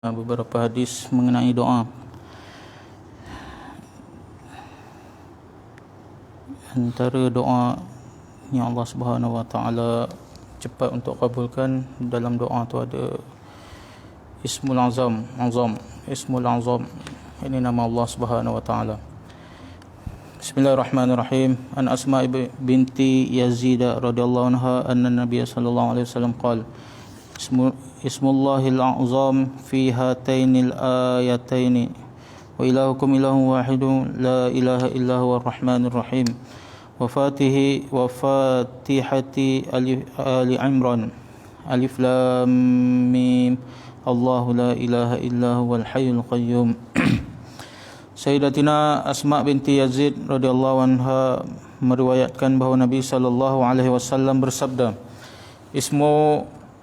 beberapa hadis mengenai doa. Antara doa yang Allah Subhanahu Wa Taala cepat untuk kabulkan dalam doa tu ada Ismul Azam, Ismul Azam. Ini nama Allah Subhanahu Wa Taala. Bismillahirrahmanirrahim. An Asma binti Yazid radhiyallahu anha anna Nabiy sallallahu alaihi wasallam qala Ismullahil a'zam fi hatainil ayataini wa ilahukum ilahun wahidun la ilaha illa huwa ar-rahmanir rahim wa fatihati ali Imran alif lam mim Allahu la ilaha illa huwal hayyul qayyum. Sayyidatina Asma binti Yazid radhiyallahu anha meriwayatkan bahawa Nabi sallallahu alaihi wasallam bersabda,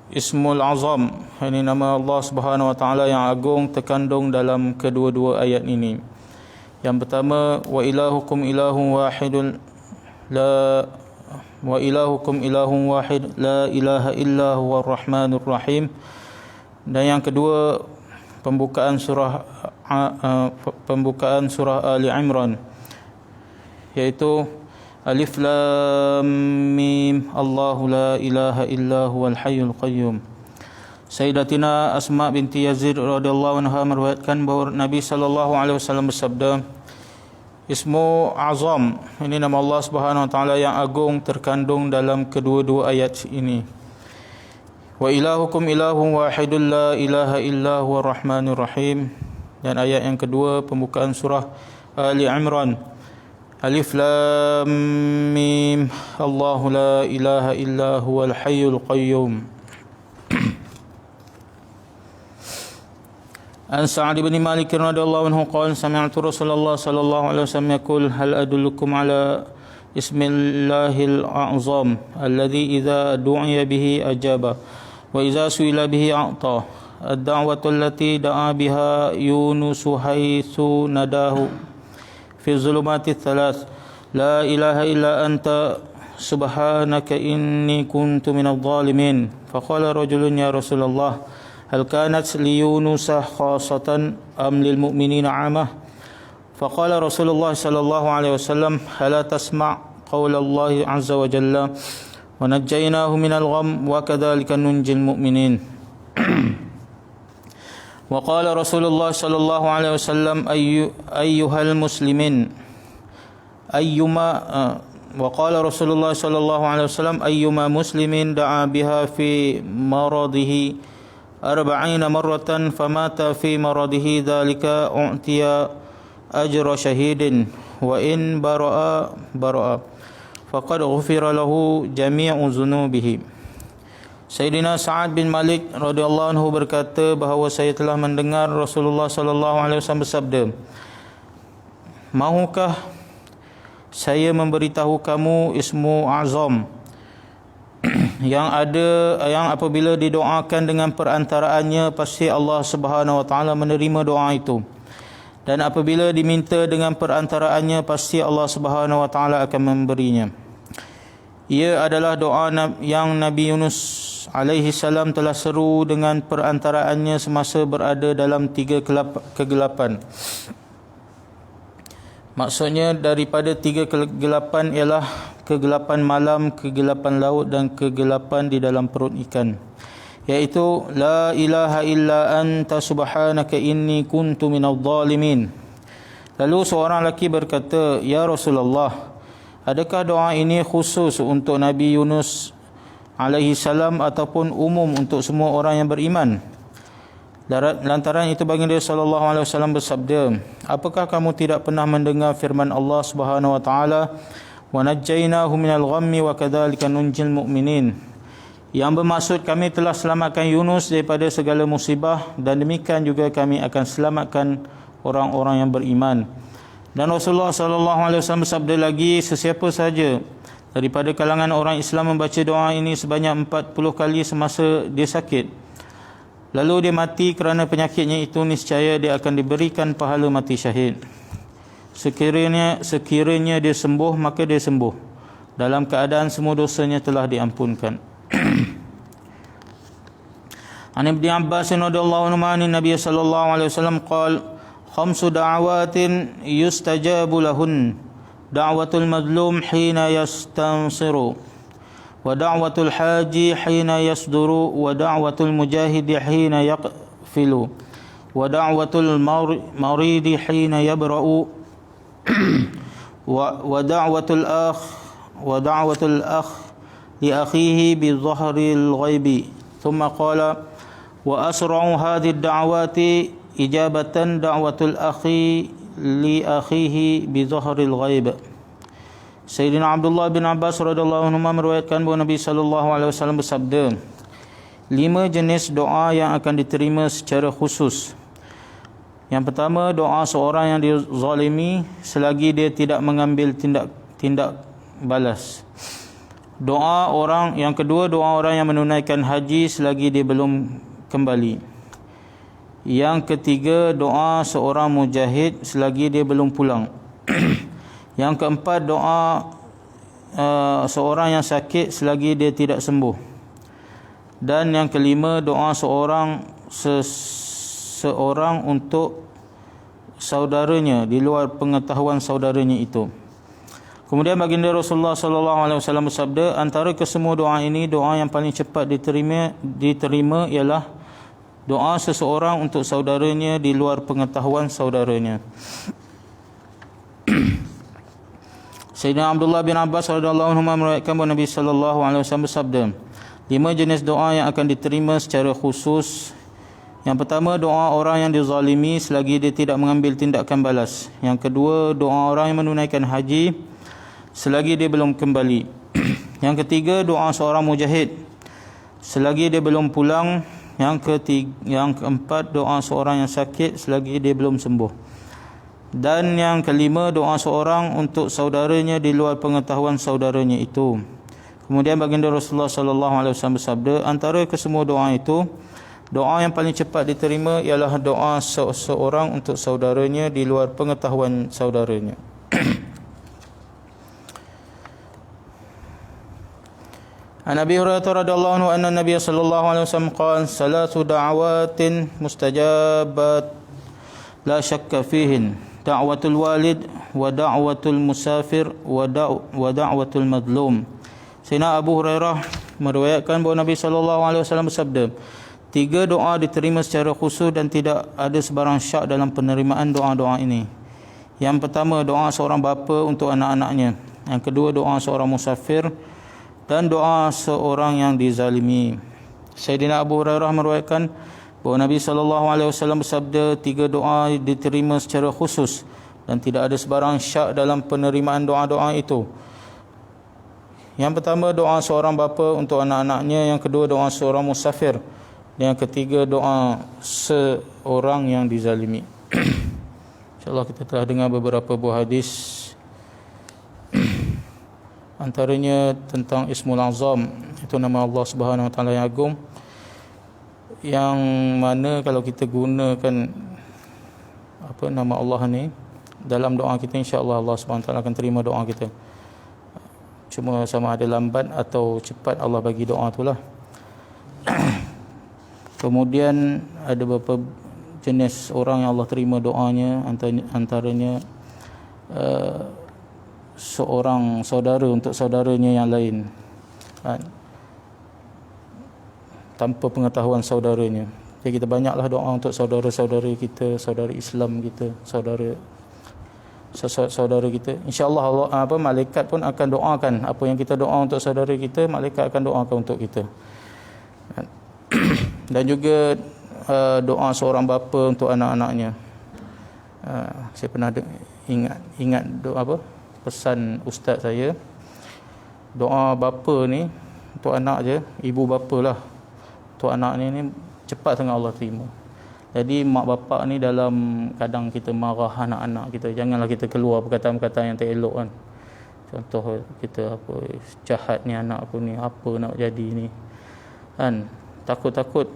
Ismul Azam, ini nama Allah Subhanahu Wa Taala yang agung terkandung dalam kedua-dua ayat ini. Yang pertama, wa ilahukum ilahun wahidun la ilaha illa huwar rahmanur rahim. Dan yang kedua, pembukaan surah Ali Imran, yaitu Alif lam mim Allahu la ilaha illa huwal hayyul qayyum. Sayyidatina Asma binti Yazid radhiyallahu anha meriwayatkan bahawa Nabi sallallahu alaihi wasallam bersabda, Ismu Azam, ini nama Allah Subhanahu wa taala yang agung terkandung dalam kedua-dua ayat ini. Wa ilahukum ilahun wahidun la ilaha illa huwar rahmanur rahim. Dan ayat yang kedua, pembukaan surah Ali Imran, Alif lam mim Allahu la ilaha illa huwal hayyul qayyum. An Sa'ad bin Malik radhiyallahu anhu qala sami'tu Rasulullah sallallahu alaihi wasallam yaqul hal adullukum ala ismillahil a'zam alladhi idza du'iya bihi ajaba wa idza su'ila bihi a'ta ad-da'watu allati da'a biha Yunus haitsu nadahu fi zulumati thalath la ilaha illa anta subhanaka inni kuntu minadh dhalimin. Faqala rajulun ya Rasulullah hal kanat li Yunus khassatan am lil mu'minina 'amah. Faqala Rasulullah sallallahu alaihi wasallam hal tasma' qawla Allah azza wa jalla wa najjaynahu minal gham wa kadzalika nunjil mu'minin. وقال رسول الله صلى الله عليه وسلم أيها المسلمين وقال رسول الله صلى الله عليه وسلم أيما مسلم دعا بها في مرضه 40 مرة فمات في مرضه ذلك أعطي أجر شهيد وإن برأ فقد غفر له جميع ذنوبه. Sayyidina Sa'ad bin Malik radhiyallahu anhu berkata bahawa saya telah mendengar Rasulullah sallallahu alaihi wasallam bersabda, mahukah saya memberitahu kamu Ismu Azam yang apabila didoakan dengan perantaraannya pasti Allah Subhanahu wa taala menerima doa itu, dan apabila diminta dengan perantaraannya pasti Allah Subhanahu wa taala akan memberinya. Ia adalah doa yang Nabi Yunus alaihi salam telah seru dengan perantaraannya semasa berada dalam 3 kegelapan. Maksudnya daripada 3 kegelapan ialah kegelapan malam, kegelapan laut dan kegelapan di dalam perut ikan, iaitu la ilaha illa anta subhanaka inni kuntu minadh dhalimin. Lalu seorang lelaki berkata, ya Rasulullah, adakah doa ini khusus untuk Nabi Yunus alaihi salam ataupun umum untuk semua orang yang beriman? Lantaran itu baginda sallallahu alaihi wasallam bersabda, apakah kamu tidak pernah mendengar firman Allah Subhanahu wa taala, wa najjaynahu minal ghammi wa kadzalika nunjil mu'minin, yang bermaksud kami telah selamatkan Yunus daripada segala musibah dan demikian juga kami akan selamatkan orang-orang yang beriman. Dan Rasulullah sallallahu alaihi wasallam bersabda lagi, sesiapa saja daripada kalangan orang Islam membaca doa ini sebanyak 40 kali semasa dia sakit, lalu dia mati kerana penyakitnya itu, niscaya dia akan diberikan pahala mati syahid. Sekiranya dia sembuh, maka dia sembuh dalam keadaan semua dosanya telah diampunkan. عن ابن عباس رضي الله عنهما عن النبي صلى الله عليه وسلم قال: خمس دعوات يستجاب لهن دعوة المظلوم حين يستنصر ودعوة الحاج حين يصدر ودعوة المجاهد حين يقفل ودعوة المريض حين يبرأ ودعوة الأخ لأخيه بظهر الغيب. ثم قال: وأسرع هذه الدعوات إجابة دعوة الأخ لأخيه بظهر الغيب. Sayyidina Abdullah bin Abbas radhiyallahu anhu meriwayatkan bahawa Nabi sallallahu alaihi wasallam bersabda, 5 jenis doa yang akan diterima secara khusus. Yang pertama, doa seorang yang dizalimi selagi dia tidak mengambil tindak balas. Yang kedua, doa orang yang menunaikan haji selagi dia belum kembali. Yang ketiga, doa seorang mujahid selagi dia belum pulang. Yang keempat, doa seorang yang sakit selagi dia tidak sembuh. Dan yang kelima, doa seorang untuk saudaranya di luar pengetahuan saudaranya itu. Kemudian baginda Rasulullah sallallahu alaihi wasallam bersabda, antara kesemua doa ini, doa yang paling cepat diterima ialah doa seseorang untuk saudaranya di luar pengetahuan saudaranya. Sayyidina Abdullah bin Abbas radhiyallahu anhu meriwayatkan bahawa Nabi sallallahu alaihi wasallam bersabda, 5 jenis doa yang akan diterima secara khusus. Yang pertama, doa orang yang dizalimi selagi dia tidak mengambil tindakan balas. Yang kedua, doa orang yang menunaikan haji selagi dia belum kembali. Yang ketiga, doa seorang mujahid selagi dia belum pulang. Yang keempat, doa seorang yang sakit selagi dia belum sembuh. Dan yang kelima, doa seorang untuk saudaranya di luar pengetahuan saudaranya itu. Kemudian baginda Rasulullah sallallahu alaihi wasallam bersabda, antara kesemua doa itu, doa yang paling cepat diterima ialah doa seorang untuk saudaranya di luar pengetahuan saudaranya. An Abi Hurairah radhiyallahu anhu anna Nabiy sallallahu alaihi wasallam qala: "Salatu da'awatin mustajabat la syakka fihin, da'watul walid wa da'watul musafir wa da'watul madlum." Sayyidina Abu Hurairah meriwayatkan bahawa Nabi sallallahu alaihi wasallam bersabda, 3 doa diterima secara khusus dan tidak ada sebarang syak dalam penerimaan doa-doa ini. Yang pertama, doa seorang bapa untuk anak-anaknya. Yang kedua, doa seorang musafir, dan doa seorang yang dizalimi. Sayyidina Abu Hurairah meriwayatkan bahawa Nabi sallallahu alaihi wasallam bersabda, 3 doa diterima secara khusus dan tidak ada sebarang syak dalam penerimaan doa-doa itu. Yang pertama, doa seorang bapa untuk anak-anaknya. Yang kedua, doa seorang musafir. Dan yang ketiga, doa seorang yang dizalimi. InsyaAllah kita telah dengar beberapa buah hadis, antaranya tentang Ismul Azam, itu nama Allah Subhanahu Wa Taala yang agung, yang mana kalau kita gunakan nama Allah ni dalam doa kita, insya-Allah Allah Subhanahu Wa Taala akan terima doa kita. Cuma sama ada lambat atau cepat Allah bagi doa itulah. Kemudian ada beberapa jenis orang yang Allah terima doanya, antaranya seorang saudara untuk saudaranya yang lain, tanpa pengetahuan saudaranya. Jadi kita banyaklah doa untuk saudara-saudara kita, saudara Islam kita, saudara kita. InsyaAllah Allah, malaikat pun akan doakan apa yang kita doa untuk saudara kita, malaikat akan doakan untuk kita. Dan juga doa seorang bapa untuk anak-anaknya. Saya pernah ingat doa pesan ustaz saya, doa bapa ni untuk anak je, ibu bapa lah untuk anak ni cepat sangat Allah terima. Jadi mak bapak ni dalam kadang kita marah anak-anak kita, janganlah kita keluar perkataan-perkataan yang tak elok kan. Contoh kita jahat ni anak aku ni, apa nak jadi ni kan, takut-takut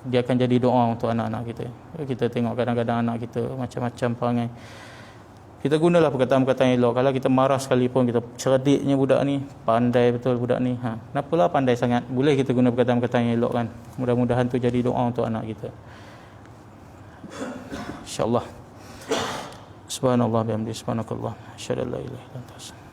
dia akan jadi doa untuk anak-anak kita. Kita tengok kadang-kadang anak kita macam-macam perangai Kita gunalah perkataan-perkataan elok. Kalau kita marah sekalipun, kita cerdiknya budak ni, pandai betul budak ni. Kenapalah pandai sangat? Boleh kita guna perkataan-perkataan yang elok kan. Mudah-mudahan tu jadi doa untuk anak kita. InsyaAllah. Subhanallah bihamdihi, subhanakallah, asyhadu an la ilaha illa anta.